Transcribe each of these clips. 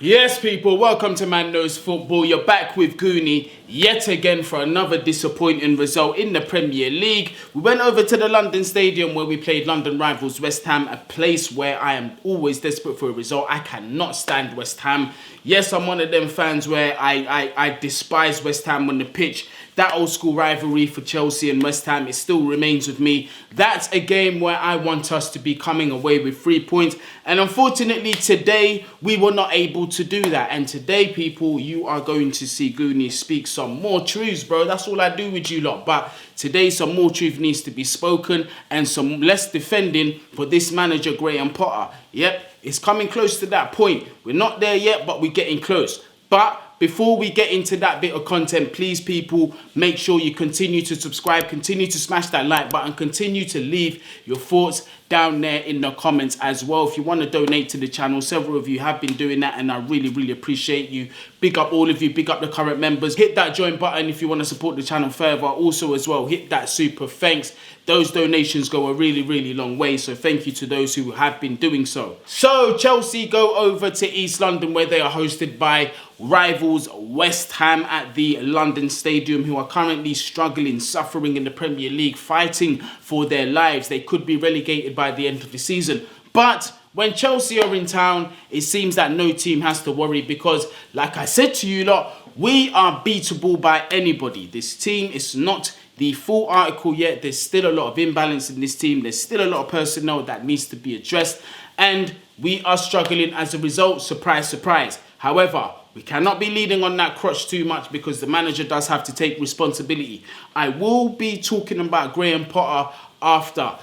Yes, people, welcome to Man Knows Football. You're back with Guni yet again for another disappointing result in the Premier League. We went over to the London Stadium where we played London rivals West Ham, a place where I am always desperate for a result. I cannot stand West Ham. Yes, I'm one of them fans where I despise West Ham on the pitch. That old school rivalry for Chelsea and West Ham, it still remains with me. That's a game where I want us to be coming away with 3 points. And unfortunately today, we were not able to do that. And today, people, you are going to see Guni speak some more truths, bro. That's all I do with you lot. But today, some more truth needs to be spoken and some less defending for this manager, Graham Potter. Yep, it's coming close to that point. We're not there yet, but we're getting close. But before we get into that bit of content, please, people, make sure you continue to subscribe, continue to smash that like button, continue to leave your thoughts down there in the comments as well. If you want to donate to the channel, several of you have been doing that, and I really appreciate you. Big up all of you, big up the current members. Hit that join button if you want to support the channel further. Also as well, hit that super thanks. Those donations go a really long way, so thank you to those who have been doing so. So Chelsea go over to East London where they are hosted by rivals West Ham at the London Stadium, who are currently struggling, suffering in the Premier League, fighting for their lives. They could be relegated by the end of the season. But when Chelsea are in town, it seems that no team has to worry because, like I said to you lot, we are beatable by anybody. This team is not the full article yet. There's still a lot of imbalance in this team. There's still a lot of personnel that needs to be addressed. And we are struggling as a result. Surprise, surprise. However, we cannot be leading on that crutch too much because the manager does have to take responsibility. I will be talking about Graham Potter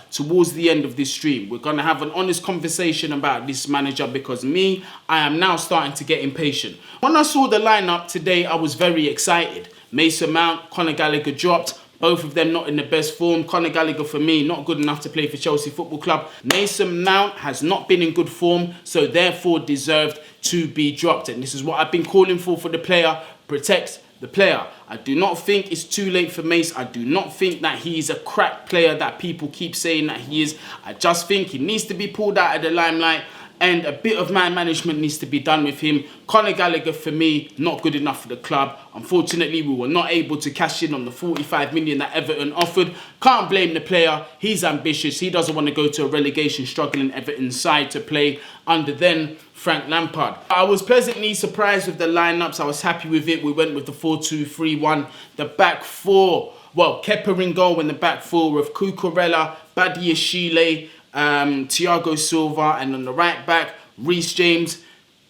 towards the end of this stream. We're going to have an honest conversation about this manager because I am now starting to get impatient. When I saw the lineup today, I was very excited. Mason Mount, Conor Gallagher dropped. Both of them not in the best form. Conor Gallagher, for me, not good enough to play for Chelsea Football Club. Mason Mount has not been in good form, so therefore deserved to be dropped. And this is what I've been calling for the player. Protect the player. I do not think it's too late for Mace. I do not think that he's a crap player that people keep saying that he is. I just think he needs to be pulled out of the limelight, and a bit of man management needs to be done with him. Conor Gallagher, for me, not good enough for the club. Unfortunately, we were not able to cash in on the 45 million that Everton offered. Can't blame the player. He's ambitious. He doesn't want to go to a relegation struggling Everton side to play under then Frank Lampard. I was pleasantly surprised with the lineups. I was happy with it. We went with the 4-2-3-1. The back four, well, Kepa in goal in the back four with Cucurella, Badiashile, Thiago Silva, and on the right back, Reece James.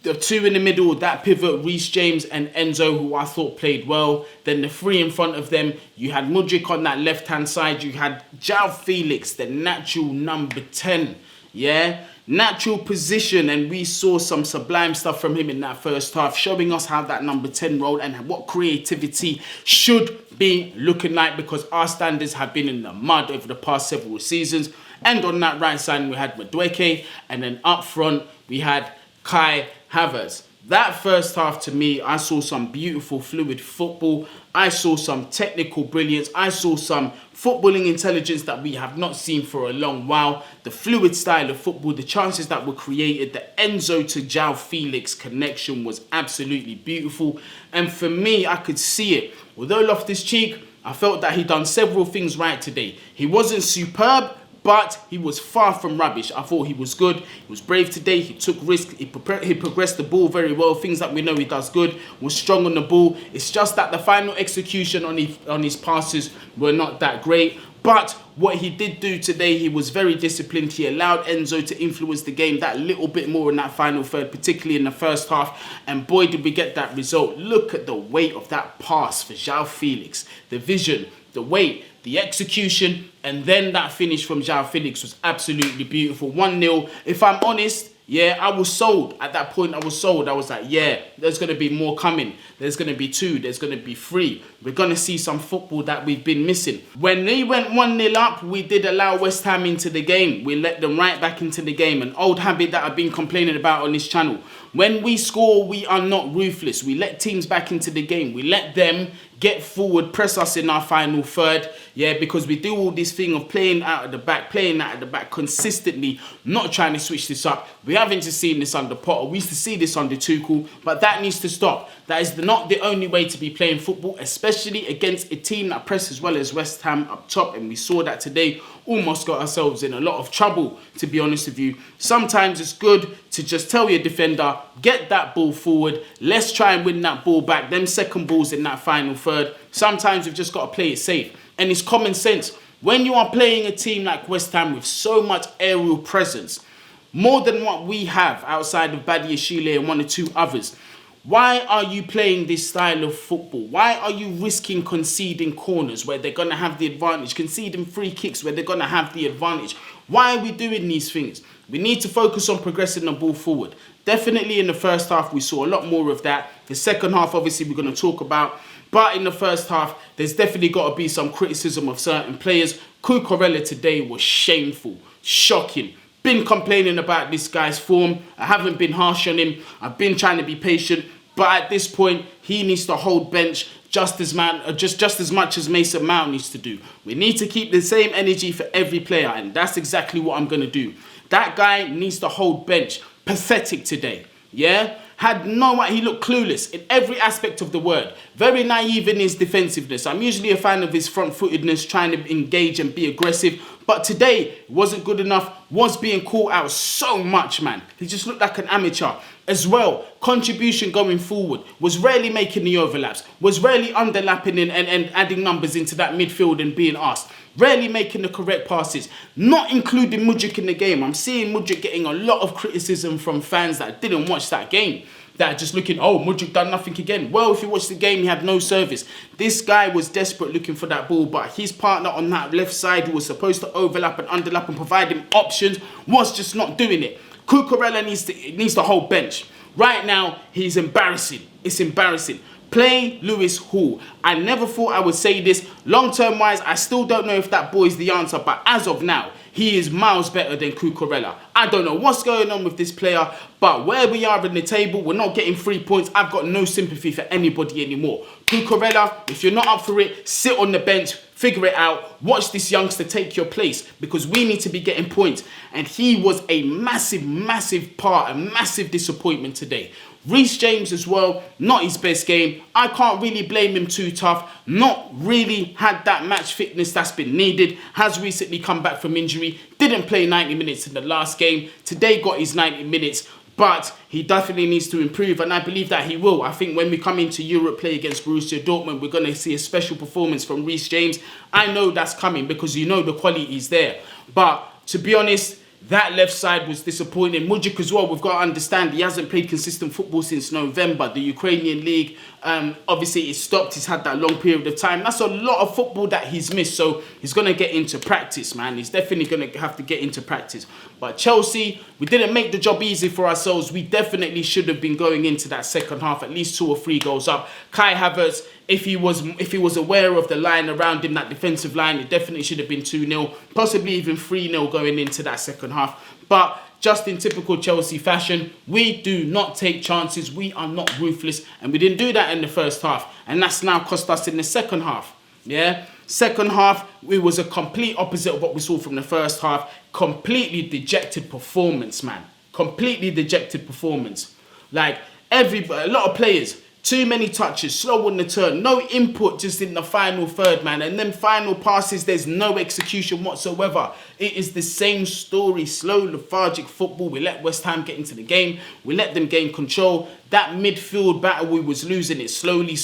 The two in the middle, that pivot, Reece James and Enzo, who I thought played well. Then the three in front of them, you had Mudryk on that left-hand side. You had Joao Felix, the natural number 10. Yeah, natural position, and we saw some sublime stuff from him in that first half, showing us how that number 10 role and what creativity should be looking like, because our standards have been in the mud over the past several seasons. And on that right side, we had Madueke, and then up front, we had Kai Havertz. That first half, to me, I saw some beautiful, fluid football. I saw some technical brilliance. I saw some footballing intelligence that we have not seen for a long while. The fluid style of football, the chances that were created, the Enzo to Joao Felix connection was absolutely beautiful. And for me, I could see it. Although Loftus-Cheek, I felt that he done several things right today. He wasn't superb, but he was far from rubbish. I thought he was good. He was brave today. He took risks. He progressed the ball very well. Things that we know he does good. Was strong on the ball. It's just that the final execution on his passes were not that great. But what he did do today, he was very disciplined. He allowed Enzo to influence the game that little bit more in that final third, particularly in the first half. And boy, did we get that result. Look at the weight of that pass for Joao Felix. The vision, the weight, the execution, and then that finish from Joao Felix was absolutely beautiful. 1-0. If I'm honest, yeah, I was sold. At that point, I was sold. I was like, yeah, there's going to be more coming. There's going to be 2. There's going to be 3. We're going to see some football that we've been missing. When they went 1-0 up, we did allow West Ham into the game. We let them right back into the game. An old habit that I've been complaining about on this channel. When we score, we are not ruthless. We let teams back into the game. We let them get forward, press us in our final third, yeah, because we do all this thing of playing out of the back consistently, not trying to switch this up. We haven't just seen this under Potter. We used to see this under Tuchel, but that needs to stop. That is not the only way to be playing football, especially against a team that press as well as West Ham up top, and we saw that today. Almost got ourselves in a lot of trouble, to be honest with you. Sometimes it's good to just tell your defender, get that ball forward, let's try and win that ball back. Them second balls in that final third, sometimes we've just got to play it safe. And it's common sense. When you are playing a team like West Ham with so much aerial presence, more than what we have outside of Badiashile and one or two others, why are you playing this style of football? Why are you risking conceding corners where they're going to have the advantage? Conceding free kicks where they're going to have the advantage? Why are we doing these things? We need to focus on progressing the ball forward. Definitely in the first half, we saw a lot more of that. The second half, obviously, we're going to talk about. But in the first half, there's definitely got to be some criticism of certain players. Cucurella today was shameful, shocking. Been complaining about this guy's form. I haven't been harsh on him. I've been trying to be patient. But at this point, he needs to hold bench just as much as Mason Mount needs to do. We need to keep the same energy for every player, and that's exactly what I'm going to do. That guy needs to hold bench. Pathetic today. Yeah? He looked clueless in every aspect of the word. Very naive in his defensiveness. I'm usually a fan of his front-footedness, trying to engage and be aggressive. But today, it wasn't good enough. Was being caught out so much, man. He just looked like an amateur. As well, contribution going forward. Was rarely making the overlaps. Was rarely underlapping and adding numbers into that midfield and being asked. Rarely making the correct passes. Not including Mudryk in the game. I'm seeing Mudryk getting a lot of criticism from fans that didn't watch that game. That are just looking, oh, Mudryk done nothing again. Well, if you watch the game, he had no service. This guy was desperate looking for that ball, but his partner on that left side, who was supposed to overlap and underlap and provide him options, was just not doing it. Cucurella needs to hold bench. Right now, he's embarrassing. It's embarrassing. Play Lewis Hall. I never thought I would say this. Long-term wise, I still don't know if that boy's the answer, but as of now, he is miles better than Cucurella. I don't know what's going on with this player, but where we are in the table, we're not getting 3 points. I've got no sympathy for anybody anymore. Cucurella, if you're not up for it, sit on the bench, figure it out, watch this youngster take your place, because we need to be getting points. And he was a massive, massive part, a massive disappointment today. Reece James as well, not his best game. I can't really blame him too tough. Not really had that match fitness that's been needed. Has recently come back from injury. Didn't play 90 minutes in the last game. Today got his 90 minutes. But he definitely needs to improve, and I believe that he will. I think when we come into Europe, play against Borussia Dortmund, we're going to see a special performance from Reece James. I know that's coming because you know the quality is there. But to be honest, that left side was disappointing. Mudryk as well, we've got to understand he hasn't played consistent football since November. The Ukrainian league, obviously it stopped. He's had that long period of time. That's a lot of football that he's missed. So he's going to get into practice, man. He's definitely going to have to get into practice. But Chelsea, we didn't make the job easy for ourselves. We definitely should have been going into that second half at least 2 or 3 goals up. Kai Havertz, if he was aware of the line around him, that defensive line, it definitely should have been 2-0, possibly even 3-0 going into that second half. But just in typical Chelsea fashion, we do not take chances. We are not ruthless, and we didn't do that in the first half, and that's now cost us in the second half. Yeah, second half, it was a complete opposite of what we saw from the first half. Completely dejected performance, man. Completely dejected performance. Like a lot of players. Too many touches, slow on the turn, no input just in the final third, man. And then final passes, there's no execution whatsoever. It is the same story, slow, lethargic football. We let West Ham get into the game. We let them gain control. That midfield battle, we was losing it slowly.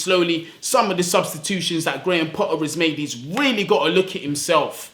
Some of the substitutions that Graham Potter has made, he's really got to look at himself.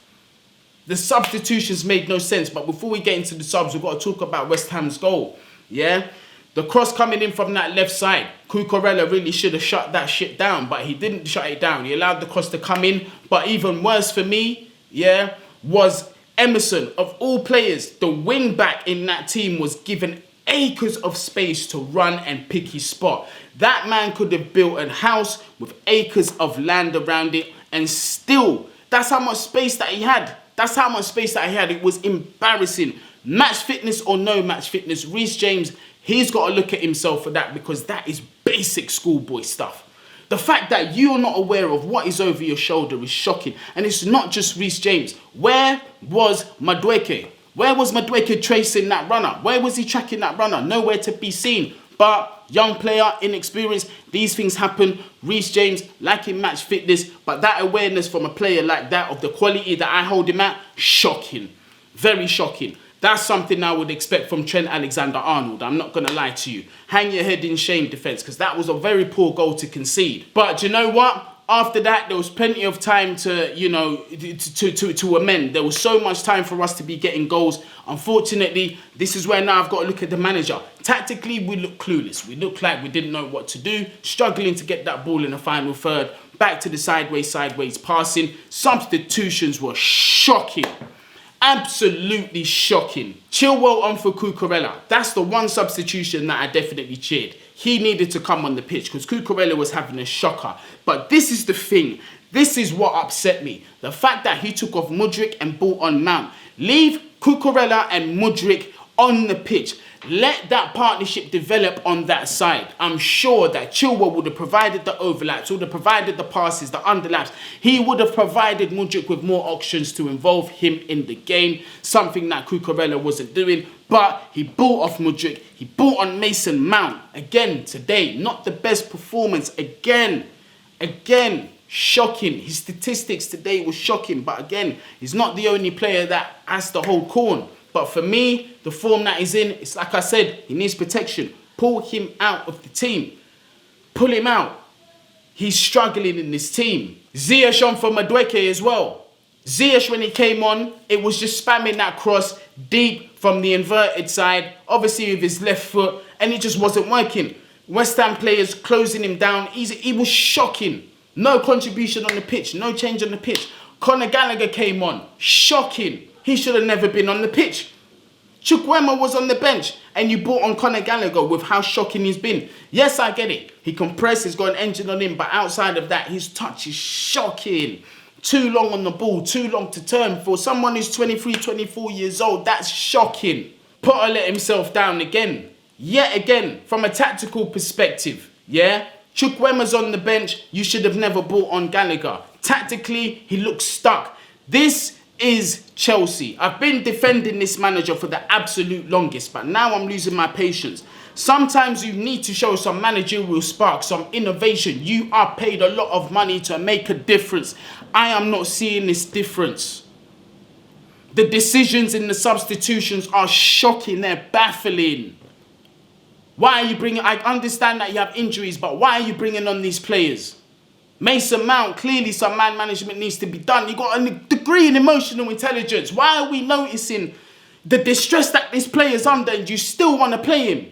The substitutions made no sense. But before we get into the subs, we've got to talk about West Ham's goal. Yeah? The cross coming in from that left side, Cucurella really should have shut that shit down, but he didn't shut it down. He allowed the cross to come in. But even worse for me, yeah, was Emerson. Of all players, the wing back in that team was given acres of space to run and pick his spot. That man could have built a house with acres of land around it, and still, that's how much space that he had. That's how much space that he had. It was embarrassing. Match fitness or no match fitness, Reece James, he's got to look at himself for that, because that is basic schoolboy stuff. The fact that you're not aware of what is over your shoulder is shocking. And it's not just Reece James. Where was Madueke? Where was Madueke tracing that runner? Where was he tracking that runner? Nowhere to be seen. But young player, inexperienced, these things happen. Reece James lacking match fitness, but that awareness from a player like that of the quality that I hold him at, shocking. Very shocking. That's something I would expect from Trent Alexander-Arnold. I'm not going to lie to you. Hang your head in shame, defence, because that was a very poor goal to concede. But you know what? After that, there was plenty of time to, you know, to amend. There was so much time for us to be getting goals. Unfortunately, this is where now I've got to look at the manager. Tactically, we look clueless. We look like we didn't know what to do, struggling to get that ball in the final third. Back to the sideways passing. Substitutions were shocking. Absolutely shocking. Chilwell on for Cucurella. That's the one substitution that I definitely cheered. He needed to come on the pitch because Cucurella was having a shocker. But this is the thing. This is what upset me. The fact that he took off Mudryk and brought on Mount. Leave Cucurella and Mudryk on the pitch. Let that partnership develop on that side. I'm sure that Chilwell would have provided the overlaps, would have provided the passes, the underlaps. He would have provided Mudryk with more options to involve him in the game, something that Cucurella wasn't doing. But he bought off Mudryk. He bought on Mason Mount. Again, today, not the best performance. Again, shocking. His statistics today were shocking. But again, he's not the only player that has to hold corn. But for me, the form that he's in, it's like I said, he needs protection. Pull him out of the team. Pull him out. He's struggling in this team. Ziyech on for Madueke as well. Ziyech, when he came on, it was just spamming that cross deep from the inverted side, obviously with his left foot, and it just wasn't working. West Ham players closing him down. He was shocking. No contribution on the pitch. No change on the pitch. Conor Gallagher came on. Shocking. He should have never been on the pitch. Chukwuemeka was on the bench and you brought on Conor Gallagher with how shocking he's been. Yes, I get it. He compressed, he's got an engine on him, but outside of that, his touch is shocking. Too long on the ball, too long to turn. For someone who's 23, 24 years old, that's shocking. Potter let himself down again. Yet again, from a tactical perspective, yeah? Chukwuemeka's on the bench, you should have never brought on Gallagher. Tactically, he looks stuck. This is Chelsea. I've been defending this manager for the absolute longest, but now I'm losing my patience. Sometimes you need to show some managerial spark, some innovation. You are paid a lot of money to make a difference. I am not seeing this difference. The decisions in the substitutions are shocking. They're baffling. Why are you bringing... I understand that you have injuries, but why are you bringing on these players? Mason Mount, clearly some man management needs to be done. You got a degree in emotional intelligence. Why are we noticing the distress that this player's under and you still want to play him?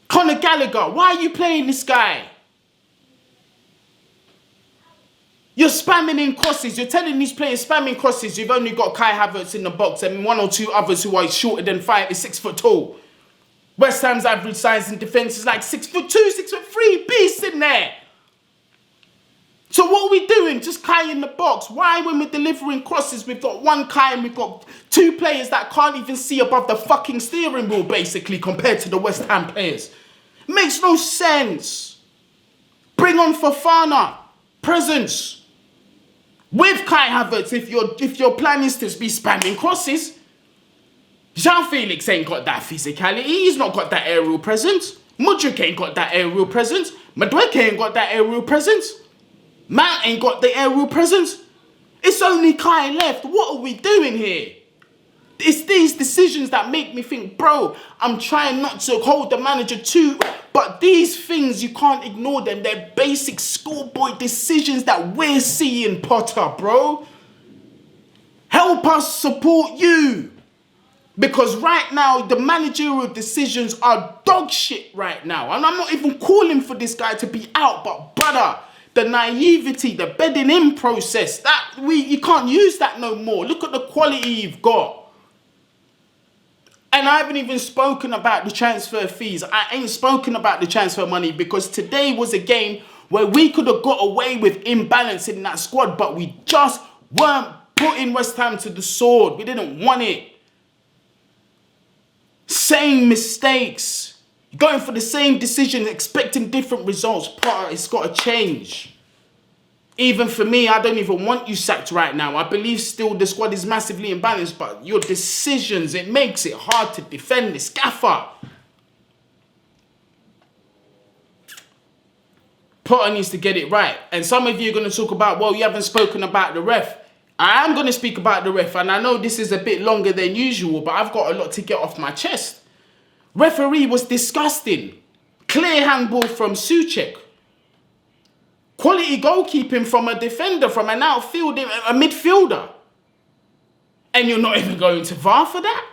Conor Gallagher, why are you playing this guy? You're spamming in crosses. You're telling these players spamming crosses. You've only got Kai Havertz in the box and one or two others who are shorter than 6 foot tall. West Ham's average size in defence is like 6'2", 6'3", beasts in there. So what are we doing? Just Kai in the box. Why, when we're delivering crosses, we've got one Kai and we've got two players that can't even see above the fucking steering wheel, basically, compared to the West Ham players? Makes no sense. Bring on Fofana. Presence. With Kai Havertz, if your plan is to be spamming crosses. Joao Felix ain't got that physicality. He's not got that aerial presence. Mudryk ain't got that aerial presence. Madueke ain't got that aerial presence. Mount ain't got the aerial presence. It's only Kai left. What are we doing here? It's these decisions that make me think, bro, I'm trying not to hold the manager to, but these things, you can't ignore them. They're basic schoolboy decisions that we're seeing, Potter, bro. Help us support you. Because right now, the managerial decisions are dog shit right now. And I'm not even calling for this guy to be out, but brother, the naivety, the bedding in process, you can't use that no more. Look at the quality you've got. And I haven't even spoken about the transfer fees. I ain't spoken about the transfer money because today was a game where we could have got away with imbalance in that squad, but we just weren't putting West Ham to the sword. We didn't want it. Same mistakes. Going for the same decision, expecting different results. Potter, it's got to change. Even for me, I don't even want you sacked right now. I believe still the squad is massively imbalanced, but your decisions, it makes it hard to defend this gaffer. Potter needs to get it right. And some of you are going to talk about, well, you haven't spoken about the ref. I am going to speak about the ref, and I know this is a bit longer than usual, but I've got a lot to get off my chest. Referee was disgusting. Clear handball from Souček. Quality goalkeeping from a defender, from an outfielder, a midfielder. And you're not even going to VAR for that?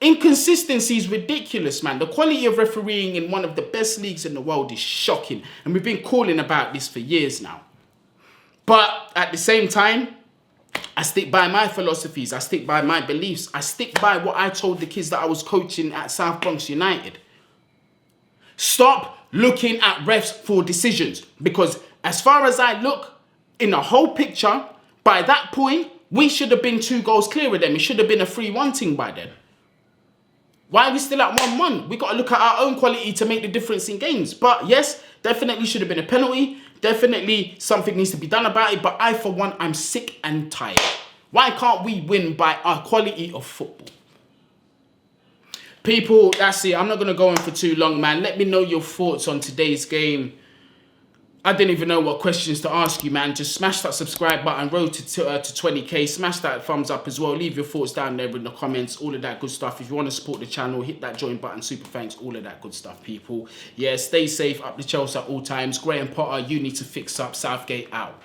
Inconsistency is ridiculous, man. The quality of refereeing in one of the best leagues in the world is shocking. And we've been calling about this for years now. But at the same time, I stick by my philosophies. I stick by my beliefs. I stick by what I told the kids that I was coaching at South Bronx United. Stop looking at refs for decisions. Because as far as I look in the whole picture, by that point, we should have been 2 goals clear of them. It should have been a 3-1 thing by then. Why are we still at 1-1? We got to look at our own quality to make the difference in games. But yes, definitely should have been a penalty. Definitely something needs to be done about it. But I, for one, I'm sick and tired. Why can't we win by our quality of football? People, that's it. I'm not going to go on for too long, man. Let me know your thoughts on today's game. I didn't even know what questions to ask you, man. Just smash that subscribe button. Road to 20k. Smash that thumbs up as well. Leave your thoughts down there in the comments. All of that good stuff. If you want to support the channel, hit that join button. Super thanks. All of that good stuff, people. Yeah, stay safe. Up the Chelsea at all times. Graham Potter, you need to fix up. Southgate out.